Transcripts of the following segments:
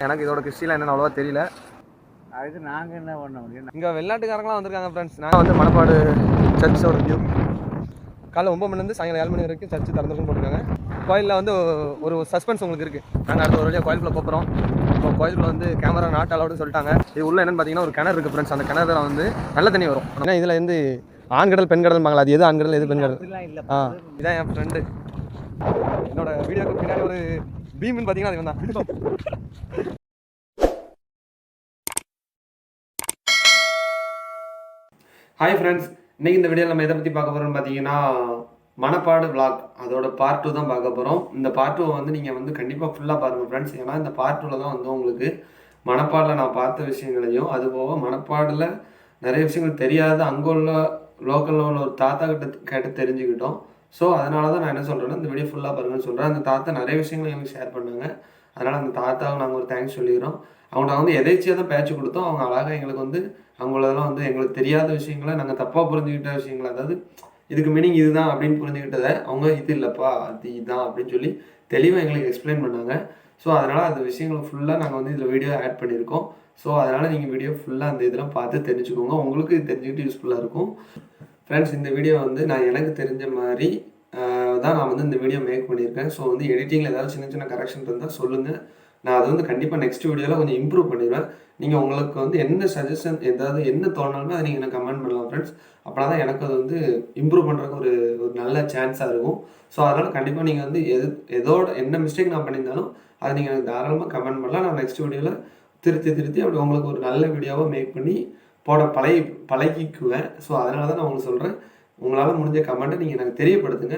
எனக்கு இதோட கிறிஸ்டிலாம் என்னென்னு அவ்வளோவா தெரியல. அதுக்கு நாங்கள் என்ன பண்ண முடியும்? இங்கே வெளிநாட்டுக்காரங்களாம் வந்திருக்காங்க ஃப்ரெண்ட்ஸ். நான் வந்து மணப்பாடு சர்ச்சோட வியூ. காலைல 9 மணிலேருந்து சாயங்காலம் 7 மணி வரைக்கும் சர்ச்சு திறந்துருக்குன்னு போட்டிருக்காங்க. கோயிலில் வந்து ஒரு சஸ்பென்ஸ் உங்களுக்கு இருக்குது. நாங்கள் அடுத்த ஒரு வழியாக கோயிலுக்குள்ளே போகிறோம். இப்போ கோயிலுக்குள்ள வந்து கேமரா நாட் அலவுடுன்னு சொல்லிட்டாங்க. இது உள்ள என்னென்னு பார்த்தீங்கன்னா ஒரு கிணறு இருக்குது ஃப்ரெண்ட்ஸ். அந்த கிணறுல வந்து நல்ல தண்ணி வரும். ஏன்னா இதில் வந்து ஆண்கடல் பெண்கடல் அது எது ஆண்கடல் எது பெண்கடல். இதான் என் ஃப்ரெண்டு. என்னோட வீடியோக்கு பின்னாடி ஒரு பீம்னு பார்த்தீங்கன்னா அது தான். ஹாய் ஃப்ரெண்ட்ஸ், இன்றைக்கி இந்த வீடியோவில் நம்ம எதை பற்றி பார்க்க போகிறோம்னு பார்த்தீங்கன்னா மணப்பாடு விளாக் அதோட பார்ட் 2 தான் பார்க்க போகிறோம். இந்த பார்ட் 2 வந்து நீங்கள் வந்து கண்டிப்பாக ஃபுல்லாக பாருங்கள் ஃப்ரெண்ட்ஸ். ஏன்னா இந்த பார்ட் 2ல் தான் வந்து உங்களுக்கு மணப்பாடில் நான் பார்த்த விஷயங்களையும் அதுபோக மணப்பாடில் நிறைய விஷயங்கள் தெரியாத அங்கே உள்ள லோக்கலில் உள்ள ஒரு தாத்தா கிட்ட கேட்டு தெரிஞ்சுக்கிட்டோம். ஸோ அதனால தான் நான் என்ன சொல்கிறேன்னா இந்த வீடியோ ஃபுல்லாக பாருங்கன்னு சொல்கிறேன். அந்த தாத்தா நிறைய விஷயங்கள் எங்களுக்கு ஷேர் பண்ணாங்க. அதனால் அந்த தாத்தாவுக்கு நாங்கள் ஒரு தேங்க்ஸ் சொல்லிடுறோம். அவங்கள்ட்ட வந்து எதேச்சியாக தான் பேச்சு கொடுத்தோம். அவங்க அழகாக எங்களுக்கு வந்து அவங்களதெல்லாம் வந்து எங்களுக்கு தெரியாத விஷயங்களை நாங்கள் தப்பாக புரிஞ்சுக்கிட்ட விஷயங்களை, அதாவது இதுக்கு மீனிங் இதுதான் அப்படின்னு புரிஞ்சுக்கிட்டதை அவங்க இது இல்லைப்பா அது இதுதான் அப்படின்னு சொல்லி தெளிவாக எங்களுக்கு எக்ஸ்பிளைன் பண்ணாங்க. ஸோ அதனால் அந்த விஷயங்களை ஃபுல்லாக நாங்கள் வந்து இதில் வீடியோ ஆட் பண்ணியிருக்கோம். ஸோ அதனால் நீங்கள் வீடியோ ஃபுல்லாக அந்த இதெல்லாம் பார்த்து தெரிஞ்சுக்கோங்க. உங்களுக்கு இது தெரிஞ்சுக்கிட்டு யூஸ்ஃபுல்லாக இருக்கும் ஃப்ரெண்ட்ஸ். இந்த வீடியோ வந்து நான் எனக்கு தெரிஞ்ச மாதிரி தான் நான் வந்து இந்த வீடியோ மேக் பண்ணியிருக்கேன். ஸோ வந்து எடிட்டிங்கில் ஏதாவது சின்ன சின்ன கரெக்ஷன் இருந்தால் சொல்லுங்கள். நான் அது வந்து கண்டிப்பாக நெக்ஸ்ட் வீடியோவில் கொஞ்சம் இம்ப்ரூவ் பண்ணிடுவேன். நீங்கள் உங்களுக்கு வந்து என்ன சஜஷன் ஏதாவது என்ன தோணாலுமே அதை நீங்கள் எனக்கு கமெண்ட் பண்ணலாம் ஃப்ரெண்ட்ஸ். அப்படின்னா தான் எனக்கு அது வந்து இம்ப்ரூவ் பண்ணுறதுக்கு ஒரு நல்ல சான்ஸாக இருக்கும். ஸோ அதனால் கண்டிப்பாக நீங்கள் வந்து எதோட என்ன மிஸ்டேக் நான் பண்ணியிருந்தாலும் அதை நீங்கள் எனக்கு தாராளமாக கமெண்ட் பண்ணலாம். நான் நெக்ஸ்ட் வீடியோவில் திருத்தி அப்படி உங்களுக்கு ஒரு நல்ல வீடியோவாக மேக் பண்ணி போட பழகிக்குவேன். ஸோ அதனால தான் நான் உங்களுக்கு சொல்கிறேன், உங்களால் முடிஞ்ச கமெண்ட்டை நீங்கள் எனக்கு தெரியப்படுத்துங்க.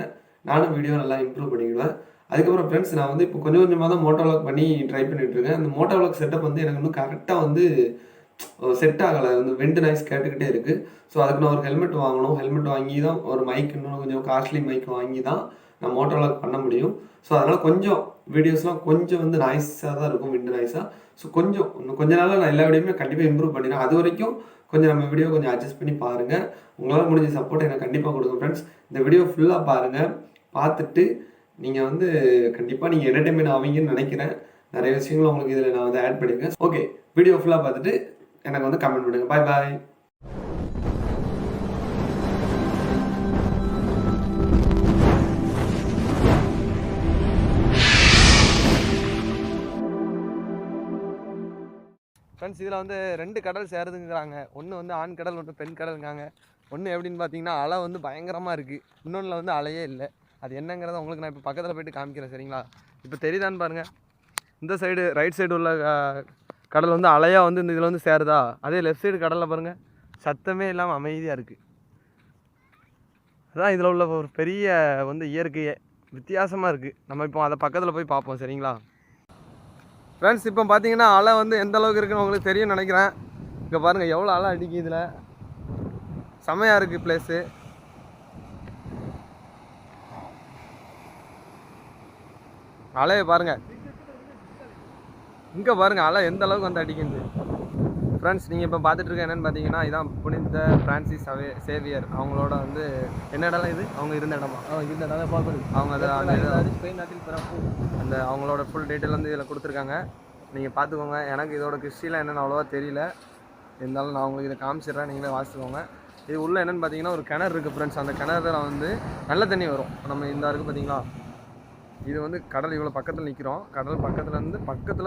நானும் வீடியோ நல்லா இம்ப்ரூவ் பண்ணிக்கிடுவேன். அதுக்கப்புறம் ஃப்ரெண்ட்ஸ், நான் வந்து இப்போ கொஞ்சம் கொஞ்சமாக தான் மோட்டோ விளாக் பண்ணி ட்ரை பண்ணிகிட்ருக்கேன். அந்த மோட்டோ விளாக் செட்டப் வந்து எனக்கு இன்னும் கரெக்டாக வந்து செட் ஆகலை. வந்து வெண்டு நாய்ஸ் கேட்டுக்கிட்டே இருக்குது. ஸோ அதுக்கு நான் ஒரு ஹெல்மெட் வாங்கணும். ஹெல்மெட் வாங்கி தான் ஒரு மைக், இன்னும் கொஞ்சம் காஸ்ட்லி மைக் வாங்கி தான் நான் மோட்டோ விளாக் பண்ண முடியும். ஸோ அதனால் கொஞ்சம் வீடியோஸ்லாம் கொஞ்சம் வந்து நாய்ஸாக தான் இருக்கும், விண்டு நாய்ஸாக. ஸோ இன்னும் கொஞ்ச நாளில் நான் எல்லா வீடியோமே கண்டிப்பாக இம்ப்ரூவ் பண்ணிடுறேன். அது வரைக்கும் கொஞ்சம் நம்ம வீடியோ கொஞ்சம் அட்ஜஸ்ட் பண்ணி பாருங்கள். உங்களால் முடிஞ்ச சப்போர்ட் எனக்கு கண்டிப்பாக கொடுங்க ஃப்ரெண்ட்ஸ். இந்த வீடியோ ஃபுல்லாக பாருங்கள். பார்த்துட்டு நீங்கள் வந்து கண்டிப்பாக நீங்கள் என்டர்டைன்மெண்ட் ஆவீங்கன்னு நினைக்கிறேன். நிறைய விஷயங்கள் உங்களுக்கு இதில் நான் வந்து ஆட் பண்ணியிருக்கேன். ஓகே, வீடியோ ஃபுல்லாக பார்த்துட்டு எனக்கு வந்து கமெண்ட் பண்ணுங்கள். பாய் பாய். ஃப்ரெண்ட்ஸ், இதில் வந்து 2 கடல் சேருதுங்கிறாங்க. ஒன்று வந்து ஆண் கடல், ஒன்று பெண் கடலுங்காங்க. ஒன்று எப்படின்னு பார்த்தீங்கன்னா அலை வந்து பயங்கரமாக இருக்குது. இன்னொன்றில் வந்து அலையே இல்லை. அது என்னங்கிறத உங்களுக்கு நான் இப்போ பக்கத்தில் போய்ட்டு காமிக்கிறேன், சரிங்களா? இப்போ தெரியுதான்னு பாருங்கள். இந்த சைடு ரைட் சைடு உள்ள கடல் வந்து அலையாக வந்து இந்த இதில் வந்து சேருதா. அதே லெஃப்ட் சைடு கடலில் பாருங்கள், சத்தமே இல்லாமல் அமைதியாக இருக்குது. அதான் இதில் உள்ள ஒரு பெரிய வந்து இயற்கையே வித்தியாசமாக இருக்குது. நம்ம இப்போ அதை பக்கத்தில் போய் பார்ப்போம், சரிங்களா? ஃப்ரெண்ட்ஸ், இப்போ பார்த்தீங்கன்னா அலை வந்து எந்த அளவுக்கு இருக்குன்னு உங்களுக்கு தெரியும்னு நினைக்கிறேன். இங்கே பாருங்கள் எவ்வளோ அலை அடிக்குது. இதில் செமையாக இருக்குது பிளேஸு. அலையை பாருங்கள், இங்கே பாருங்கள் அலை எந்த அளவுக்கு வந்து அடிக்குது. ஃப்ரெண்ட்ஸ், நீங்கள் இப்போ பார்த்துட்டு இருக்க என்னென்னு பார்த்தீங்கன்னா இதான் புனித பிரான்சிஸ் சேவியர் அவங்களோட வந்து என்ன இடம்லாம் இது அவங்க இருந்த இடமா இருந்த இடம் பார்க்குறது. அவங்க அதை ஸ்பெயின் நாட்டில் பிறப்பு அந்த அவங்களோட ஃபுல் டீட்டெயில் வந்து இதில் கொடுத்துருக்காங்க. நீங்கள் பார்த்துக்கோங்க. எனக்கு இதோட கிறிஸ்டிலாம் என்னென்னு அவ்வளோவா தெரியல. இருந்தாலும் நான் உங்களுக்கு இதை காமிச்சிடுறேன், நீங்களே வாசிச்சுக்கோங்க. இது உள்ளே என்னென்னு பார்த்தீங்கன்னா ஒரு கிணறு இருக்குது ஃப்ரெண்ட்ஸ். அந்த கிணறுல வந்து நல்ல தண்ணி வரும். நம்ம இந்த இருக்குது பார்த்தீங்களா, இது வந்து கடல் இவ்வளோ பக்கத்தில் நிற்கிறோம். கடல் பக்கத்தில்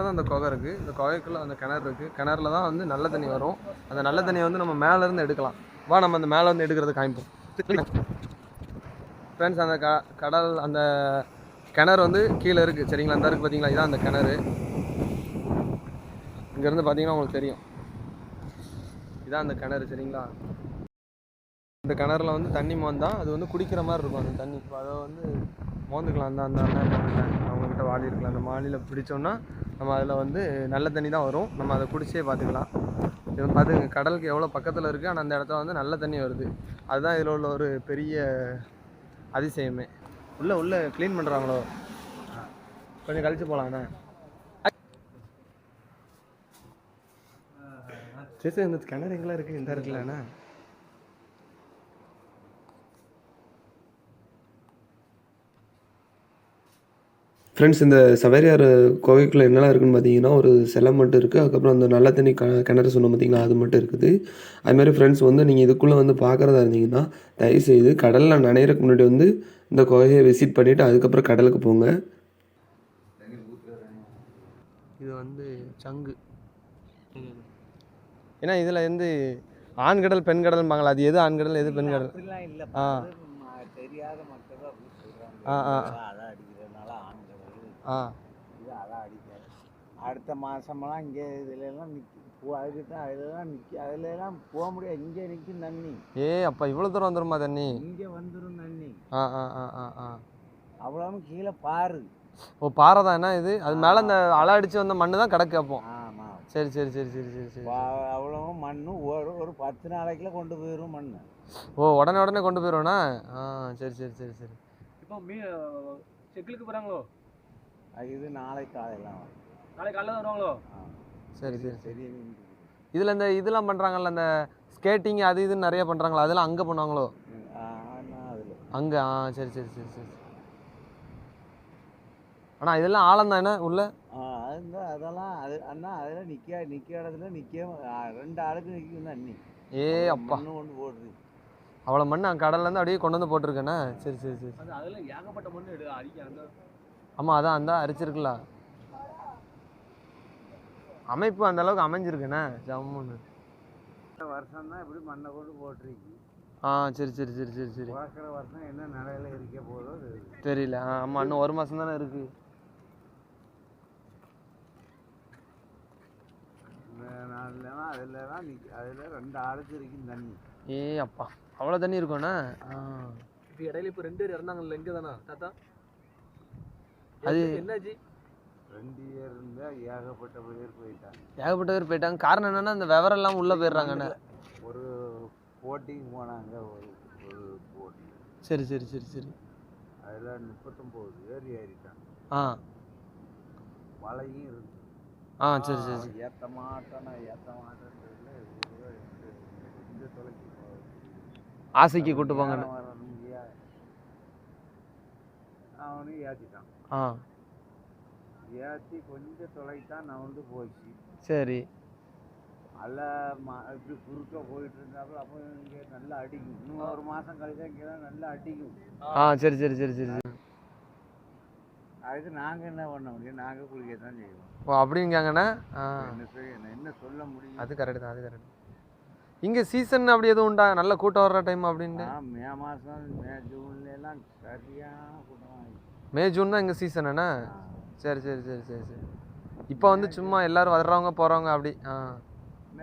தான் அந்த குகை இருக்குது. இந்த குகைக்குள்ளே அந்த கிணறு இருக்குது. கிணறுல தான் வந்து நல்ல தண்ணி வரும். அந்த நல்ல தண்ணியை வந்து நம்ம மேலேருந்து எடுக்கலாம். வா, நம்ம அந்த மேலே வந்து எடுக்கிறத காமிப்போம் ஃப்ரெண்ட்ஸ். அந்த கடல் அந்த கிணறு வந்து கீழே இருக்குது, சரிங்களா? அந்த இருக்குது பார்த்தீங்களா, இதான் அந்த கிணறு. இங்கேருந்து பார்த்தீங்கன்னா உங்களுக்கு தெரியும், இதான் அந்த கிணறு, சரிங்களா? இந்த கிணறுல வந்து தண்ணி மோந்தான் அது வந்து குடிக்கிற மாதிரி இருக்கும் அந்த தண்ணி. இப்போ அதை வந்து மோந்துக்கலாம். அந்த அவங்கக்கிட்ட வாளி இருக்கலாம். அந்த வாளியில் பிடிச்சோன்னா நம்ம அதில் வந்து நல்ல தண்ணி தான் வரும். நம்ம அதை குடிச்சே பார்த்துக்கலாம். இது பார்த்துங்க, கடலுக்கு எவ்வளோ பக்கத்தில் இருக்குது, ஆனால் அந்த இடத்துல வந்து நல்ல தண்ணி வருது. அதுதான் இதில் உள்ள ஒரு பெரிய அதிசயமே. உள்ளே க்ளீன் பண்ணுறாங்களோ, கொஞ்சம் கழிச்சு போகலாண்ணே. சரி, இந்த கிணறு எங்கெல்லாம் இருக்குது, இந்த இருக்குல்லண்ணா. ஃப்ரெண்ட்ஸ் இந்த சவேரியார் குகைக்குள்ள என்னலாம் இருக்குன்னு பார்த்தீங்கன்னா, ஒரு சிலை மட்டும் இருக்குது. அதுக்கப்புறம் அந்த நல்ல தண்ணி கிணறு சொன்னோம் பார்த்தீங்களா, அது மட்டும் இருக்குது. அதுமாதிரி ஃப்ரெண்ட்ஸ் வந்து நீங்கள் இதுக்குள்ளே வந்து பார்க்குறதா இருந்தீங்கன்னா, தயவுசெய்து கடலில் நனையிறதுக்கு முன்னாடி வந்து இந்த குகையை விசிட் பண்ணிவிட்டு அதுக்கப்புறம் கடலுக்கு போங்க. இது வந்து சங்கு. ஏன்னா இதில் வந்து ஆண் கடல் பெண் கடல்பாங்களா, அது எது ஆண் கடல் எது பெண் கடல்? ஆ தெரியாத மக்கள் அப்படி சொல்றாங்க. அதான் அடிக்கிறதுனால ஆண்கள் இது அதான் அடிக்காது. அடுத்த மாசமெல்லாம் இங்கே இதுல எல்லாம் அதுக்கு தான் அதெல்லாம் அதுல எல்லாம் போக முடியாது. இங்கே நிற்கும் தண்ணி. அப்போ இவ்வளோ தூரம் வந்துருமா தண்ணி? இங்கே வந்துடும் தண்ணி. அவ்வளோ கீழே பாரு. ஓ, பாறை தான் என்ன இது? அது மேலே அந்த அலை அடித்து வந்த மண்ணு தான் கிடக்கு அப்போ. ஆமாம். சரி சரி சரி சரி சரி சரி. அவ்வளவும் மண்ணு ஒரு 10 நாளைக்குள்ள கொண்டு போயிடும் மண். ஓ, உடனே கொண்டு போயிடுவோண்ணா. சரி சரி சரி சரி. இப்போ செக்கிலுக்கு போகிறாங்களோ? இது நாளைக்கு காலையில் தான் வருவாங்களோ? சரி சரி சரி. இதில் இந்த இதெல்லாம் பண்ணுறாங்கல்ல, அந்த ஸ்கேட்டிங் அது இதுன்னு நிறைய பண்ணுறாங்களா, அதெல்லாம் அங்கே பண்ணுவாங்களோ? அங்கே சரி சரி சரி சரி. ஆனால் இதெல்லாம் ஆழம் தான் என்ன உள்ள? அதெல்லாம் அது அண்ணா அதெல்லாம் நிற்க இடத்துல நிற்க 2 ஆளுக்கு நிற்கும் தண்ணி. அப்பா கொண்டு போடுது. அவ்வளோ மண் கடல்லேருந்து அப்படியே கொண்டு வந்து போட்டிருக்கேண்ணே. சரி சரி சரி. அதெல்லாம் ஏகப்பட்ட மண் அடிக்க. ஆமாம், அதான் அந்த அரிச்சிருக்குல்ல, அமைப்பு அந்த அளவுக்கு அமைஞ்சிருக்குண்ணே ஜம்முன்னு. வருஷம் தான் இப்படி மண்ணை கொண்டு போட்டிருக்கு. சரி சரி சரி சரி சரி. பார்க்குற வருஷம் என்ன நிலையில இருக்க போதோ தெரியல. ஆமாம், இன்னும் 1 மாதம் தானே இருக்குது. அதில் 2 ஆளுக்கு இருக்கும் தண்ணி. அப்பா அவ்வளோ தண்ணி இருக்கும்ண்ணா. இப்போ இடையில இப்போ 2 பேர் இறந்தாங்கல்ல, இங்கே தானே தாத்தா? அது என்னாச்சு? 2 பேர் இருந்தால் ஏகப்பட்ட பேர் போயிட்டாங்க. காரணம் என்னன்னா அந்த விவரம் எல்லாம் உள்ளே போயிடுறாங்கண்ணே. ஒரு போட்டிக்கு போனாங்க. ஒரு போட்டி. சரி சரி சரி சரி. அதில் 39 பேர் ஏறிட்டாங்க. மழையும் இருக்கு. சரி சரி. ஏற்ற மாட்டேன்னு இந்த தொலைக்கு ஆசைக்கு கூட்டு போங்க. அவனு ஏற்றிட்டான். ஏற்றி கொஞ்சம் தொலைத்தான் நவுந்து போச்சு. சரி. இப்படி குறுக்க போயிட்டு இருந்தாப்புல அப்போ இங்கே நல்லா அடிக்கும். இன்னும் 1 மாதம் கழிச்சா இங்கே தான் நல்லா அடிக்கும். சரி சரி சரி சரி சரி. அதுக்கு நாங்கள் என்ன பண்ண முடியும்? நாங்கள் குளிக்க தான் செய்வோம். அப்படிங்காங்கண்ணா. என்ன சொல்ல முடியும்? அது கரெக்டு தான், அது கரெக்டு. இங்கே சீசன் அப்படி எதுவும் உண்டா, நல்ல கூட்டம் வர்ற டைம் அப்படின்ட்டு? மே மாதம் மே ஜூன்லாம் சரியான கூட்டம். மே ஜூன் தான் இங்கே சீசன் அண்ணா. சரி சரி சரி சரி சரி. இப்போ வந்து சும்மா எல்லாரும் வர்றவங்க போகிறவங்க அப்படி.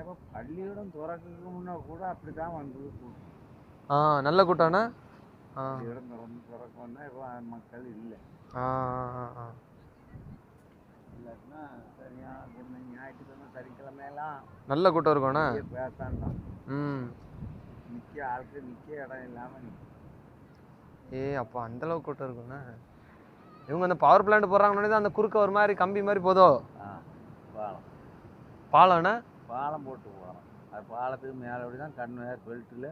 இப்போ பள்ளிக்கூடம் திறக்கிறதுக்கு முன்னே கூட அப்படி தான் வந்து கூட்டம். நல்ல கூட்டம்ண்ணா. பள்ளிக்கூடம் திறக்கணும்னா இப்போ மக்கள் இல்லை. இல்லாட்டினா சரியான ஞாயிற்றுக்கிழமை சனிக்கிழமையெல்லாம் நல்ல கூட்டம் இருக்கும்ண்ணா. பேசாண்டாம். நிற்க ஆளுக்கு நிற்க இடம் இல்லாமல் அப்பா அந்தளவுக்கு கூட்டம் இருக்குண்ணா. இவங்க அந்த பவர் பிளான்ட் போடுறாங்கன்னு தான் அந்த குறுக்க ஒரு மாதிரி கம்பி மாதிரி போதோ? பாலம்ண்ணா. பாலம் போட்டு போகிறோம். அது பாலத்துக்கு மேலே அப்படி தான் கன்வேயர் பெல்ட்டில்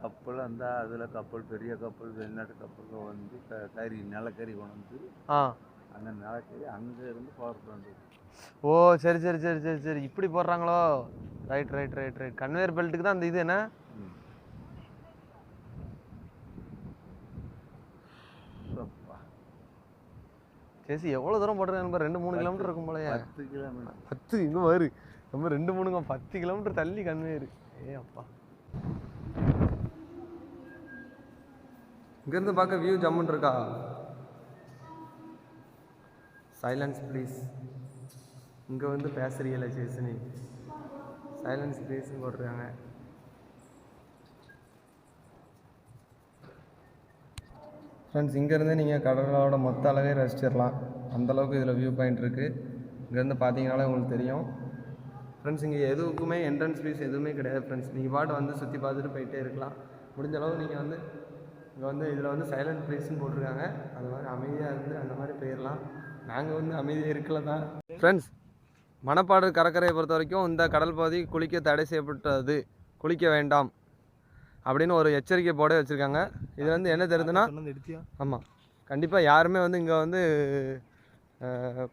கப்பல் அந்த அதில் கப்பல், பெரிய கப்பல், வெளிநாட்டு கப்பலில் வந்து நிலக்கரி கொண்டு வந்து அந்த நிலக்கரி அங்கே இருந்து பவர் பிளான்ட். சரி சரி சரி சரி சரி. இப்படி போடுறாங்களோ? Right right right right. Conveyor பெல்ட்டுக்கு தான் அந்த இது என்ன? சரி, எவ்வளோ தூரம் போட்டுருக்காங்க? 2-3 கிலோமீட்டர் இருக்கும் போலயே. 10 கிலோமீட்டர். 10 இங்கே வரு நம்ம 2-3 10 கிலோமீட்டர் தள்ளி கன்வேயர். அப்பா இங்கேருந்து பார்க்க வியூ ஜம்முன்னு இருக்கா. Silence please. இங்கே வந்து பேசுறீங்களா சேசனி? சைலன்ஸ் ப்ளீஸ்ன்னு போட்டிருக்காங்க. ஃப்ரெண்ட்ஸ், இங்கேருந்து நீங்கள் கடலோட மொத்த அளவே ரசிச்சிடலாம். அந்தளவுக்கு இதில் வியூ பாயிண்ட் இருக்குது. இங்கேருந்து பார்த்தீங்கனாலே உங்களுக்கு தெரியும். ஃப்ரெண்ட்ஸ், இங்கே எதுக்குமே என்ட்ரன்ஸ் ஃபீஸ் எதுவுமே கிடையாது ஃப்ரெண்ட்ஸ். நீங்கள் பாட்டு வந்து சுற்றி பார்த்துட்டு போயிட்டே இருக்கலாம். முடிஞ்ச அளவு நீங்கள் வந்து இங்கே வந்து இதில் வந்து சைலண்ட் ப்ளேஸ்ன்னு போட்டிருக்காங்க. அது மாதிரி அமைதியாக இருந்து அந்த மாதிரி போயிடலாம். நாங்கள் வந்து அமைதியாக இருக்கல தான் ஃப்ரெண்ட்ஸ். மணப்பாடு கடற்கரையை பொறுத்த வரைக்கும் இந்த கடல் பகுதி குளிக்க தடை செய்யப்பட்டது, குளிக்க வேண்டாம் அப்படின்னு ஒரு எச்சரிக்கை போர்டே வச்சுருக்காங்க. இது வந்து என்ன தெரியுதுன்னா, ஆமாம், கண்டிப்பாக யாருமே வந்து இங்கே வந்து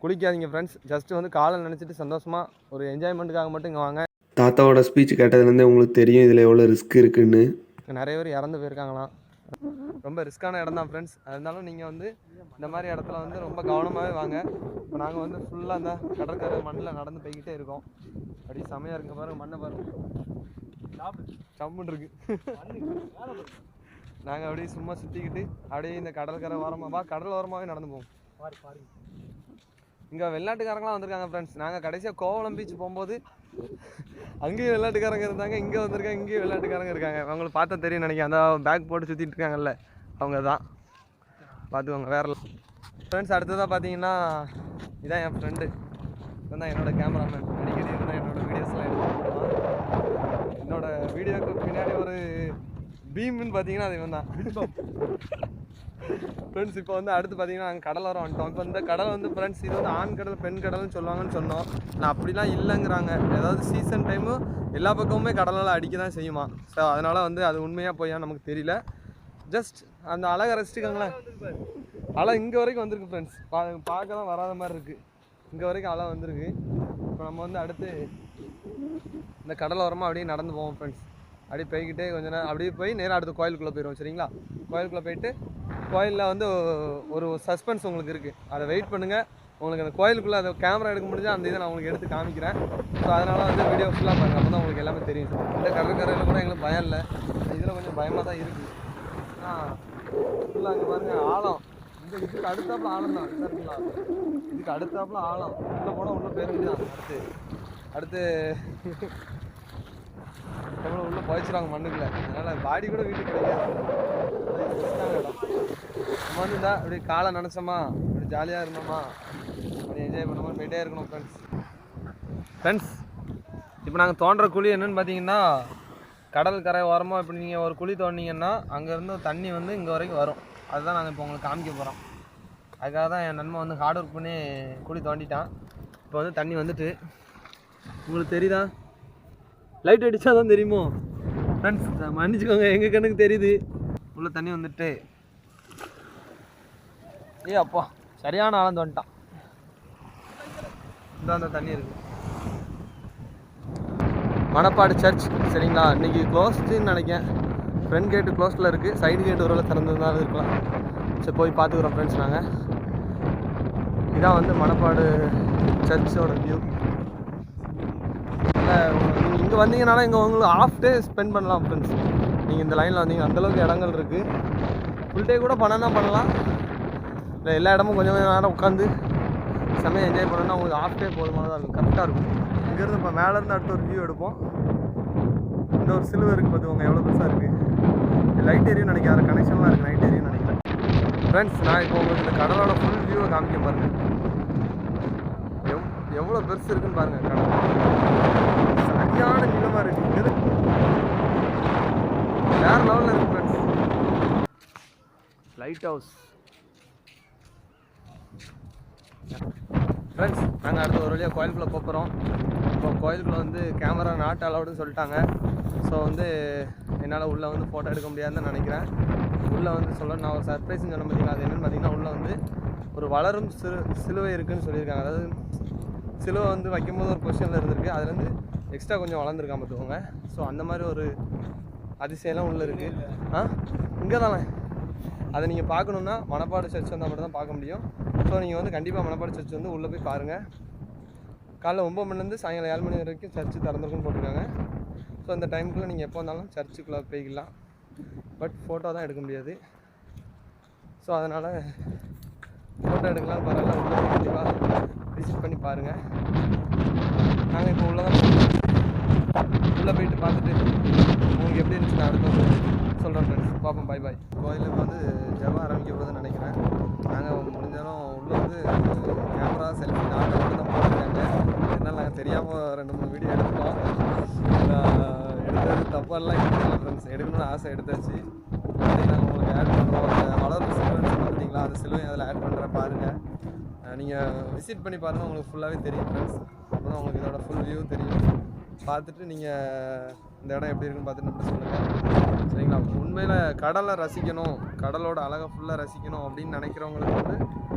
குளிக்காதீங்க ஃப்ரெண்ட்ஸ். ஜஸ்ட்டு வந்து காலை நினச்சிட்டு சந்தோஷமாக ஒரு என்ஜாய்மெண்ட்டுக்காக மட்டும் இங்கே வாங்க. தாத்தாவோட ஸ்பீச் கேட்டதுலேருந்தே உங்களுக்கு தெரியும் இதில் எவ்வளோ ரிஸ்க் இருக்குன்னு. நிறைய பேர் இறந்து போயிருக்காங்களாம். ரொம்ப ரிஸ்க்கான இடம் தான் ஃப்ரெண்ட்ஸ். இருந்தாலும் நீங்கள் வந்து இந்த மாதிரி இடத்துல வந்து ரொம்ப கவனமாகவே வாங்க. இப்போ நாங்கள் வந்து ஃபுல்லாக அந்த கடற்கரை மண்ணில் நடந்து போய்கிட்டே இருக்கோம். அப்படியே செமையாக இருக்குங்க பாருங்கள், மண்ணை பாருங்கள், சம்முன்னு இருக்கு. நாங்கள் அப்படியே சும்மா சுற்றிக்கிட்டு அப்படியே இந்த கடற்கரை ஓரமாக கடல் ஓரமாகவே நடந்து போவோம். இங்கே வெளிநாட்டுக்காரங்களாம் வந்திருக்காங்க ஃப்ரெண்ட்ஸ். நாங்கள் கடைசியாக கோவளம் பீச் போகும்போது அங்கேயும் வெளிநாட்டுக்காரங்க இருந்தாங்க, இங்கே வந்திருக்காங்க, இங்கேயும் வெளிநாட்டுக்காரங்க இருக்காங்க. அவங்களுக்கு பார்த்தா தெரியும் நினைக்கிறேன். அந்த பேக் போட்டு சுற்றிட்டு இருக்காங்கல்ல, அவங்க தான். பார்த்துக்கோங்க. வேறு ஃப்ரெண்ட்ஸ் அடுத்ததாக பார்த்தீங்கன்னா இதான் என் ஃப்ரெண்டு, இதான் என்னோடய கேமராமேன். அடிக்கடி இருந்தால் என்னோடய வீடியோஸ்லாம் எடுத்து என்னோடய வீடியோக்கு பின்னாடி ஒரு பீம்னு பார்த்தீங்கன்னா அது இவன் தான் ஃப்ரெண்ட்ஸ். இப்போ வந்து அடுத்து பார்த்தீங்கன்னா நாங்கள் கடல் வர வந்துட்டோம். இப்போ இந்த கடல் வந்து ஃப்ரெண்ட்ஸ் இது வந்து ஆண் கடல் பெண் கடல்னு சொல்லுவாங்கன்னு சொன்னோம். நான் அப்படிலாம் இல்லைங்கிறாங்க. ஏதாவது சீசன் டைமு எல்லா பக்கமுமே கடலால் அடிக்க தான் செய்யுமா. ஸோ அதனால் வந்து அது உண்மையாக போயா நமக்கு தெரியல. ஜஸ்ட் அந்த அழகை ரசிச்சுக்கோங்களேன். அலை இங்கே வரைக்கும் வந்திருக்கு ஃப்ரெண்ட்ஸ். பார்க்க தான் வராத மாதிரி இருக்குது. இங்கே வரைக்கும் அலை வந்திருக்கு. இப்போ நம்ம வந்து அடுத்து இந்த கடல் ஓரமாக அப்படியே நடந்து போவோம் ஃப்ரெண்ட்ஸ். அப்படியே போய்கிட்டே கொஞ்ச நேரம் அப்படியே போய் நேராக அடுத்து கோயிலுக்குள்ளே போயிடுவோம். சரிங்களா? கோயிலுக்குள்ளே போயிட்டு கோயிலில் வந்து ஒரு சஸ்பென்ஸ் உங்களுக்கு இருக்குது, அதை வெயிட் பண்ணுங்கள். உங்களுக்கு அந்த கோயிலுக்குள்ளே அதை கேமரா எடுக்க முடிஞ்சால் அந்த இதை நான் உங்களுக்கு எடுத்து காமிக்கிறேன். ஸோ அதனால் வந்து வீடியோ ஃபுல்லாக பாருங்கள், அப்போ தான் உங்களுக்கு எல்லாமே தெரியும். இந்த கடற்கரையில் கூட எங்களுக்கு பயம் இல்லை, இதில் கொஞ்சம் பயமாக தான் இருக்குது. ஃபுல்லாக அங்கே பாருங்கள் ஆழம். இதுக்கு அடுத்தாப்புல ஆழம் தான் இருக்குங்களா? இதுக்கு அடுத்தாப்புல ஆழம். உள்ளே போனால் உள்ளே பேர் தான். அடுத்து எவ்வளோ உள்ளே போயிடுச்சுறாங்க மண்ணுக்குள்ள. அதனால் பாடி கூட வீட்டுக்கு கிடைக்காது. இடம் நம்ம வந்து இருந்தால் அப்படி காலை நினச்சோமா, அப்படி ஜாலியாக இருந்தோமா, அப்படி என்ஜாய் பண்ண மாதிரி போயிட்டே இருக்கணும் ஃப்ரெண்ட்ஸ். இப்போ நாங்கள் தோன்ற குழி என்னென்னு பார்த்தீங்கன்னா, கடல் கரை ஓரமாக இப்போ நீங்கள் ஒரு குழி தோண்டிங்கன்னா அங்கேருந்து தண்ணி வந்து இங்கே வரைக்கும் வரும். அதுதான் நாங்கள் இப்போ உங்களுக்கு காமிக்க போகிறோம். அதுக்காக தான் என் நன்மை வந்து ஹார்ட் ஒர்க் பண்ணி குழி தோண்டிட்டான். இப்போ வந்து தண்ணி வந்துட்டு உங்களுக்கு தெரியுதா? லைட் அடித்தா தான் தெரியுமோ ஃப்ரெண்ட்ஸ், மன்னிச்சுக்கோங்க, எங்கள் கண்ணுக்கு தெரியுது. உள்ள தண்ணி வந்துட்டு அப்பா சரியான ஆழம் வந்துட்டான். இந்த அந்த தண்ணி இருக்குது. மணப்பாடு சர்ச் சரிங்களா? இன்றைக்கி க்ளோஸ்டுன்னு நினைக்கிறேன். ஃப்ரண்ட் கேட்டு க்ளோஸ்டில் இருக்குது, சைடு கேட்டு ஒரு வேளை திறந்ததுனால இருக்கலாம். சரி போய் பார்த்துக்குறோம் ஃப்ரெண்ட்ஸ். நாங்கள் இதான் வந்து மணப்பாடு சர்ச்சோட வியூ. இல்லை நீங்கள் இங்கே வந்தீங்கனால இங்கே உங்களுக்கு ஆஃப் டே ஸ்பெண்ட் பண்ணலாம் ஃப்ரெண்ட்ஸ். நீங்கள் இந்த லைனில் வந்தீங்க அந்தளவுக்கு இடங்கள் இருக்குது. ஃபுல் டே கூட பண்ணலாம். இல்லை எல்லா இடமும் கொஞ்சம் கொஞ்சம் நேரம் உட்காந்து செம்மையாக என்ஜாய் பண்ணணும்னா உங்களுக்கு ஆஃப் டே போதுமானதாக இருக்கும், கரெக்டாக இருக்கும். இங்கேருந்து இப்போ மேலேருந்து அடுத்த ஒரு வியூ எடுப்போம். இந்த ஒரு சிலுவை இருக்குது பார்த்துக்கோங்க, எவ்வளோ பெருசாக இருக்குது. லைட் ஏரியும் நினைக்கிறேன், கனெக்ஷன்லாம் இருக்குது, நைட் ஏரியும் நினைக்கிறேன். ஃப்ரெண்ட்ஸ் நான் இப்போ உங்களுக்கு இந்த கடலோட ஃபுல் வியூவை காமிக்க பாருங்கள். எவ்வளோ பெருசு இருக்குன்னு பாருங்கள். கடல் சரியான நீளமாக இருக்குது, வேறு லெவலில் இருக்குது ஃப்ரெண்ட்ஸ். Light house friends. நாங்கள் அடுத்த ஒரு வழியாக கோயிலுக்குள்ளே போகிறோம். இப்போ கோயிலுக்குள்ளே வந்து கேமரா நாட் அலவுடுன்னு சொல்லிட்டாங்க. ஸோ வந்து என்னால் உள்ளே வந்து ஃபோட்டோ எடுக்க முடியாதுன்னு நினைக்கிறேன். உள்ளே வந்து நான் ஒரு சர்ப்ரைஸ்ன்னு சொன்ன பார்த்தீங்கன்னா, அது என்னென்னு பார்த்தீங்கன்னா, உள்ளே வந்து ஒரு வளரும் சிலுவை இருக்குதுன்னு சொல்லியிருக்காங்க. அதாவது சிலுவை வந்து வைக்கும்போது ஒரு பொசிஷனில் இருந்திருக்கு, அதுலேருந்து எக்ஸ்ட்ரா கொஞ்சம் வளர்ந்துருக்காம பார்த்துக்கோங்க. ஸோ அந்த மாதிரி ஒரு அதிசயம்லாம் உள்ளே இருக்குது. இங்கே தானே அதை நீங்கள் பார்க்கணுன்னா மணப்பாடு சர்ச் வந்தால் மட்டும் தான் பார்க்க முடியும். ஸோ நீங்கள் வந்து கண்டிப்பாக மணப்பாடு சர்ச் வந்து உள்ளே போய் பாருங்கள். காலைல 9 மணிலேருந்து சாயங்காலம் 7 மணி வரைக்கும் சர்ச்சு திறந்துருக்குன்னு போட்டிருக்காங்க. ஸோ அந்த டைமுக்குள்ளே நீங்கள் எப்போ வந்தாலும் சர்ச்சுக்குள்ளே போய்க்கலாம். பட் ஃபோட்டோ தான் எடுக்க முடியாது. ஸோ அதனால் ஃபோட்டோ எடுக்கலாம் பரவாயில்ல, உள்ளே போய் கண்டிப்பாக விசிட் பண்ணி பாருங்கள். நாங்கள் இப்போ உள்ளே போயிட்டு பார்த்துட்டு உங்களுக்கு எப்படி இருந்துச்சு நான் அடுத்து வந்து சொல்கிறேன் ஃப்ரெண்ட்ஸ். பார்ப்போம். பாய் பாய். கோயிலுக்கு வந்து ஜெபம் ஆரம்பிக்க போகுதுன்னு நினைக்கிறேன். நாங்கள் முடிஞ்சாலும் உள்ளே வந்து கேமரா செல்ஃபி நாங்கள் மட்டும் தான் போட்டிருக்காங்க. அதனால் நாங்கள் தெரியாமல் 2-3 வீடியோ எடுத்துட்டோம். எடுத்தது தப்பெல்லாம் எடுத்துக்கலாம் ஃப்ரெண்ட்ஸ், எடுக்கணும்னு ஆசை எடுத்தாச்சு. அதையும் நாங்கள் உங்களுக்கு ஆட் பண்ணுறோம். அந்த வளர்ப்பு சிலுவைன்னு பார்த்தீங்களா, அந்த சிலுவையும் அதில் ஆட் பண்ணுறேன் பாருங்கள். நீங்கள் விசிட் பண்ணி பாருங்கள், உங்களுக்கு ஃபுல்லாகவே தெரியும் ஃப்ரெண்ட்ஸ். அப்போ தான் உங்களுக்கு இதோட ஃபுல் வியூ தெரியும். பார்த்துட்டு நீங்கள் இந்த இடம் எப்படி இருக்குன்னு பார்த்துட்டு மட்டும் சொல்லுங்கள் சரிங்களா. உண்மையில் கடலை ரசிக்கணும், கடலோட அழகை ஃபுல்லாக ரசிக்கணும் அப்படின்னு நினைக்கிறவங்களுக்கு வந்து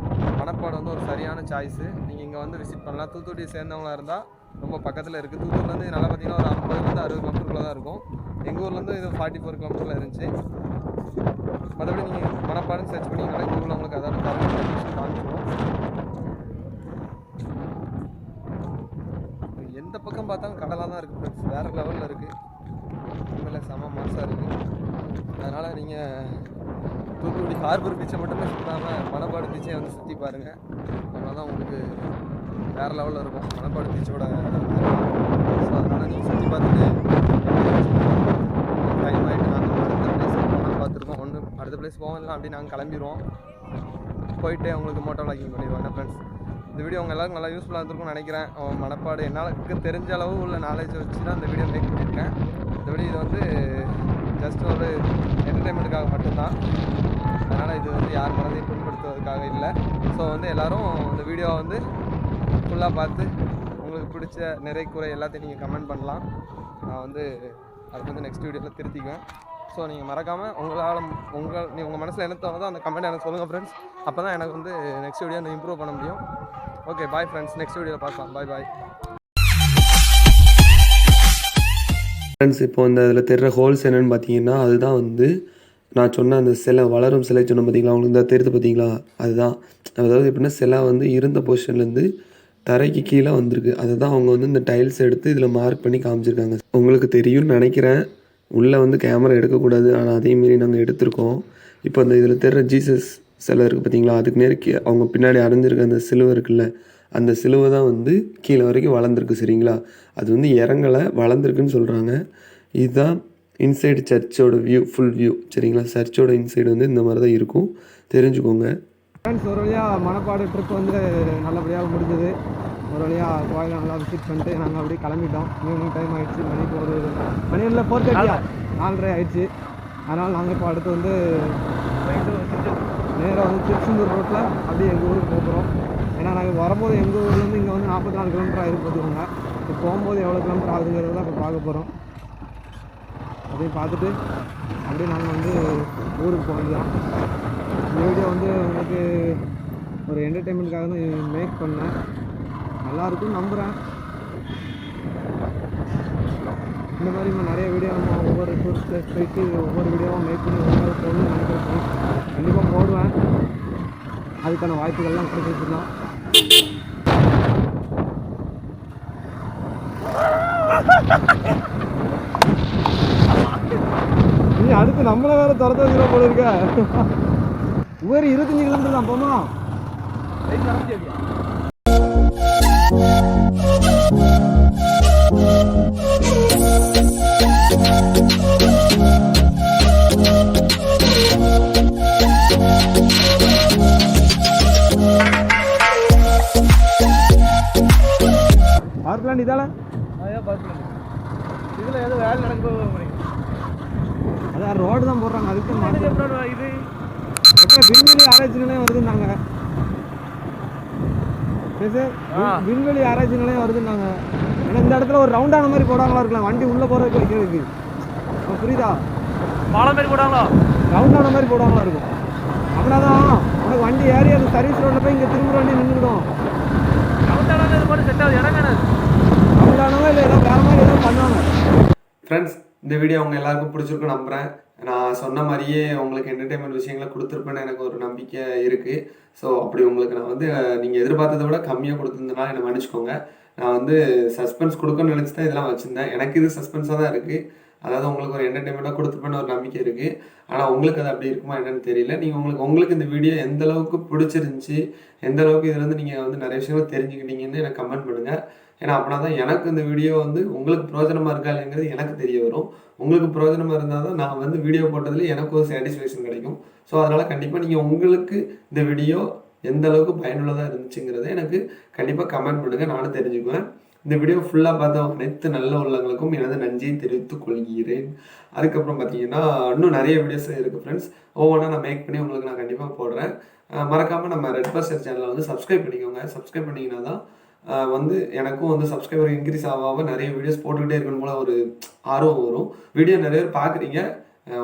மணப்பாடு வந்து ஒரு சரியான சாய்ஸு. நீங்கள் இங்கே வந்து விசிட் பண்ணலாம். தூத்துக்குடியை சேர்ந்தவங்களாக இருந்தால் ரொம்ப பக்கத்தில் இருக்குது. தூத்துக்குடிலேருந்து நல்லா பார்த்தீங்கன்னா ஒரு 50 to 60 கிலோமீட்டருக்குள்ளே தான் இருக்கும். எங்கள் ஊர்லேருந்து இது 44 கிலோமீட்டரில் இருந்துச்சு. மற்றபடி நீங்கள் மணப்பாடுன்னு சர்ச் பண்ணிங்கன்னா கூகுளில் உங்களுக்கு அதாவது கரெக்ட் காமிச்சிடும். எந்த பக்கம் பார்த்தாலும் கடலாக தான் இருக்குது ஃப்ரெண்ட்ஸ், வேறு லெவலில் இருக்குது. உண்மையில் செம மாசாக இருக்குது. அதனால் நீங்கள் தூத்துக்குடி ஹார்பர் பீச்சை மட்டுமே சுற்றாமல் மணப்பாடு பீச்சை வந்து சுற்றி பாருங்கள். அதனால தான் உங்களுக்கு வேறு லெவலில் இருக்கும் மணப்பாடு பீச்சோட. ஸோ அதனால் நீங்கள் சுற்றி பார்த்துட்டு டைம் ஆகிட்டு நாங்கள் அடுத்த பிளேஸ் போகலாம் பார்த்துருக்கோம். ஒன்று அடுத்த பிளேஸ் போகலாம் அப்படி நாங்கள் கிளம்பிடுவோம். போயிட்டு அவங்களுக்கு மோட்டோ விளாகிங் பண்ணிடுவாங்க ஃப்ரெண்ட்ஸ். இந்த வீடியோ அவங்க எல்லாருக்கும் நல்லா யூஸ்ஃபுல்லாக இருந்திருக்கும்னு நினைக்கிறேன். மணப்பாடு எனக்கு தெரிஞ்ச அளவு உள்ள நாலேஜ் வச்சு தான் இந்த வீடியோ மேக் பண்ணியிருக்கேன். இந்த வீடியோ இது வந்து ஜஸ்ட் ஒரு என்டர்டைன்மெண்ட்டுக்காக மட்டும்தான். அதனால் இது வந்து யார் மனதையும் புண்படுத்துவதற்காக இல்லை. ஸோ வந்து எல்லோரும் இந்த வீடியோவை வந்து ஃபுல்லாக பார்த்து உங்களுக்கு பிடிச்ச நிறை குறை எல்லாத்தையும் நீங்கள் கமெண்ட் பண்ணலாம். நான் வந்து அதுக்கு வந்து நெக்ஸ்ட் வீடியோவில் திருத்திக்குவேன். ஸோ நீங்கள் மறக்காமல் உங்கள் மனசில் என்ன தோணுதோ அந்த கமெண்ட் எனக்கு சொல்லுங்கள் ஃப்ரெண்ட்ஸ். அப்போ தான் எனக்கு வந்து நெக்ஸ்ட் வீடியோ இம்ப்ரூவ் பண்ண முடியும். ஓகே பாய் ஃப்ரெண்ட்ஸ், நெக்ஸ்ட் வீடியோவில் பார்க்கலாம். பாய். ஃப்ரெண்ட்ஸ் இப்போ இந்த அதில் தெரிகிற ஹோல்ஸ் என்னென்னு பார்த்தீங்கன்னா அதுதான் வந்து நான் சொன்ன அந்த சிலை வளரும் சிலை சொன்னேன் பார்த்தீங்களா, அவங்களுக்கு இந்த தெரியுது பார்த்தீங்களா, அதுதான். அதாவது எப்படின்னா சிலை வந்து இருந்த பொசிஷன்லேருந்து தரைக்கு கீழே வந்திருக்கு. அதை தான் அவங்க வந்து இந்த டைல்ஸ் எடுத்து இதில் மார்க் பண்ணி காமிச்சிருக்காங்க. உங்களுக்கு தெரியும்னு நினைக்கிறேன். உள்ளே வந்து கேமரா எடுக்கக்கூடாது, ஆனால் அதேமாரி நாங்கள் எடுத்திருக்கோம். இப்போ அந்த இதில் தெரிகிற ஜீசஸ் சிலை இருக்குது பார்த்தீங்களா, அதுக்கு நேருக்கு அவங்க பின்னாடி அரைஞ்சிருக்க அந்த சிலுவை இருக்குல்ல, அந்த சிலுவை தான் வந்து கீழே வரைக்கும் வளர்ந்துருக்கு சரிங்களா. அது வந்து இறங்கலை, வளர்ந்துருக்குன்னு சொல்கிறாங்க. இதுதான் இன்சைடு சர்ச்சோட வியூ, ஃபுல் வியூ சரிங்களா. சர்ச்சோட இன்சைடு வந்து இந்த மாதிரி தான் இருக்கும், தெரிஞ்சுக்கோங்க ஃப்ரெண்ட்ஸ். ஒரு வழியாக மணப்பாடு ட்ரிப் வந்து நல்லபடியாக முடிஞ்சது. ஒரு வழியாக கோயிலை நல்லா விசிட் பண்ணிட்டு நாங்கள் அப்படியே கிளம்பிட்டோம். ஈவினிங் டைம் ஆகிடுச்சு. மணி இல்லை 4:30 4:30 ஆகிடுச்சு. அதனால் நாங்கள் இப்போ அடுத்து வந்து நேராக வந்து திருச்செந்தூர் ரோட்டில் அப்படியே எங்கள் ஊருக்கு போகிறோம். ஏன்னா நாங்கள் வரும்போது எங்கள் ஊர்லேருந்து இங்கே வந்து 44 கிலோமீட்டர் ஆகிருக்கு பார்த்துக்கோங்க. இப்போ போகும்போது எவ்வளோ கிலோமீட்டர் ஆகுதுங்கிறது தான் இப்போ பார்க்க போகிறோம். அதையும் பார்த்துட்டு அப்படியே நாங்கள் வந்து ஊருக்கு போகலாம். இந்த வீடியோ வந்து உங்களுக்கு ஒரு என்டர்டெயின்மெண்ட்டுக்காக தான் மேக் பண்ணேன். நல்லாயிருக்குன்னு நம்புகிறேன். இந்த மாதிரி நம்ம நிறைய வீடியோ நம்ம ஒவ்வொரு டூரிஸ்ட் பிளேஸ் போயிட்டு ஒவ்வொரு வீடியோவும் மேக் பண்ணி ஒவ்வொரு போகணும்னு நினைக்கிறேன். கண்டிப்பாக போடுவேன். அதுக்கான வாய்ப்புகள்லாம் கிடைச்சிருக்கலாம். நீ அடுத்து நம்மளை வேற துரத்த வச்சுருவோம் போல இருக்க. ஒரு 25 கிலோமீட்டர் தான் போமா. பவர் பிளான் இதால இதில் ஏதோ வேலை நடக்க அதான் ரோடு தான் போடுறாங்க. அதுக்கு இது எப்போ விண்வெளி ஆராய்ச்சி நிலையம் வருதுன்னாங்க. விண்வெளி ஆராய்ச்சி நிலையம் வருதுன்னாங்க. ஏன்னா இந்த இடத்துல ஒரு ரவுண்டான மாதிரி போடாங்களா இருக்கலாம், வண்டி உள்ளே போகிறதுக்கு வைக்கிறதுக்கு. புரியுதா? பாலம் மாதிரி போடாங்களா, ரவுண்டான மாதிரி போடாங்களா இருக்கும். அப்படின்னா தான் உனக்கு வண்டி ஏறி அந்த சர்வீஸ் ரோட்டில் போய் இங்கே திரும்ப வண்டி நின்றுடும். ரவுண்டானவே இது மட்டும் செட் ஆகுது. இடம் ரவுண்டானவே இல்லை, ஏதோ வேறு மாதிரி ஏதோ பண்ணுவாங்க. ஃப்ரெண்ட்ஸ், இந்த வீடியோ அவங்க எல்லாருக்கும் பிடிச்சிருக்குன்னு நம்புகிறேன். நான் சொன்ன மாதிரியே உங்களுக்கு என்டர்டெயின்மெண்ட் விஷயங்களை கொடுத்துருப்பேன்னு எனக்கு ஒரு நம்பிக்கை இருக்குது. ஸோ அப்படி உங்களுக்கு நான் வந்து நீங்கள் எதிர்பார்த்ததை விட கம்மியாக கொடுத்துருந்தனால என்னை மன்னிச்சுக்கோங்க. நான் வந்து சஸ்பென்ஸ் கொடுக்கணும்னு நினச்சி தான் இதெல்லாம் வச்சுருந்தேன். எனக்கு இது சஸ்பென்ஸாக தான் இருக்குது. அதாவது உங்களுக்கு ஒரு என்டர்டெயின்மெண்ட்டாக கொடுத்துருப்பேன்னு ஒரு நம்பிக்கை இருக்குது. ஆனால் உங்களுக்கு அது அப்படி இருக்குமா என்னன்னு தெரியல. நீங்கள் உங்களுக்கு இந்த வீடியோ எந்த அளவுக்கு பிடிச்சிருந்துச்சி, எந்த அளவுக்கு இதில் வந்து நீங்கள் வந்து நிறைய விஷயங்கள் தெரிஞ்சுக்கிட்டீங்கன்னு எனக்கு கமெண்ட் பண்ணுங்கள். ஏன்னா அப்படின்னா தான் எனக்கு இந்த வீடியோ வந்து உங்களுக்கு பிரயோஜனமாக இருக்கா இல்லைங்கிறது எனக்கு தெரிய வரும். உங்களுக்கு பிரயோஜனமாக இருந்தால் தான் நான் வந்து வீடியோ போட்டதில் எனக்கு ஒரு சாட்டிஸ்ஃபேக்ஷன் கிடைக்கும். ஸோ அதனால் கண்டிப்பாக நீங்கள் உங்களுக்கு இந்த வீடியோ எந்த அளவுக்கு பயனுள்ளதாக இருந்துச்சுங்கிறத எனக்கு கண்டிப்பாக கமெண்ட் பண்ணுங்கள், நானும் தெரிஞ்சுக்குவேன். இந்த வீடியோ ஃபுல்லாக பார்த்த அனைத்து நல்ல உள்ளவங்களுக்கும் எனது நன்றியை தெரிவித்துக் கொள்கிறேன். அதுக்கப்புறம் பார்த்தீங்கன்னா இன்னும் நிறைய வீடியோஸ் இருக்குது ஃப்ரெண்ட்ஸ். ஒவ்வொன்றா நான் மேக் பண்ணி உங்களுக்கு நான் கண்டிப்பாக போடுறேன். மறக்காமல் நம்ம ரெட் பஸ்டர் சேனலை வந்து சப்ஸ்கிரைப் பண்ணிக்கோங்க. சப்ஸ்கிரைப் பண்ணிங்கன்னா தான் வந்து எனக்கும் வந்து சப்ஸ்கிரைபர் இன்க்ரீஸ் ஆக நிறைய வீடியோஸ் போட்டுக்கிட்டே இருக்கணும் போல ஒரு ஆர்வம் வரும். வீடியோ நிறைய பேர் பார்க்குறீங்க,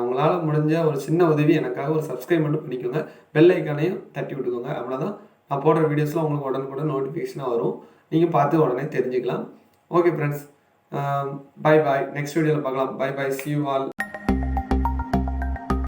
உங்களால் முடிஞ்ச ஒரு சின்ன உதவி எனக்காக ஒரு சப்ஸ்கிரைப் மட்டும் பண்ணிக்கோங்க, பெல் ஐக்கானையும் தட்டி விட்டுக்கோங்க. அப்படின்னா நான் போடுற வீடியோஸ்லாம் உங்களுக்கு உடனுக்குடன் நோட்டிஃபிகேஷனாக வரும், நீங்கள் பார்த்து உடனே தெரிஞ்சுக்கலாம். ஓகே ஃப்ரெண்ட்ஸ், பாய் பாய், நெக்ஸ்ட் வீடியோவில் பார்க்கலாம். பாய் பாய், see you all.